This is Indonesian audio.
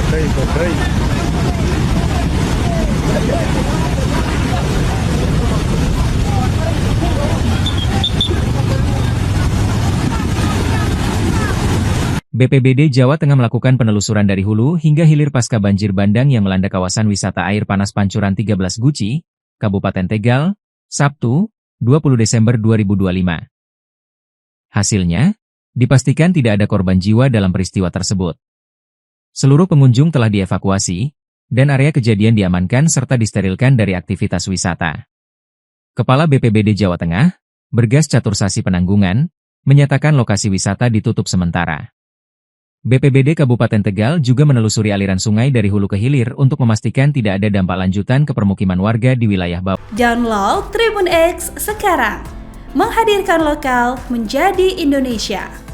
Baterai. BPBD Jawa Tengah melakukan penelusuran dari hulu hingga hilir pasca banjir bandang yang melanda kawasan wisata air panas Pancuran 13 Guci, Kabupaten Tegal, Sabtu, 20 Desember 2025. Hasilnya, dipastikan tidak ada korban jiwa dalam peristiwa tersebut. Seluruh pengunjung telah dievakuasi, dan area kejadian diamankan serta disterilkan dari aktivitas wisata. Kepala BPBD Jawa Tengah, Bergas Catursasi Penanggungan, menyatakan lokasi wisata ditutup sementara. BPBD Kabupaten Tegal juga menelusuri aliran sungai dari hulu ke hilir untuk memastikan tidak ada dampak lanjutan ke permukiman warga di wilayah bawah. Download Tribun X sekarang, menghadirkan lokal menjadi Indonesia.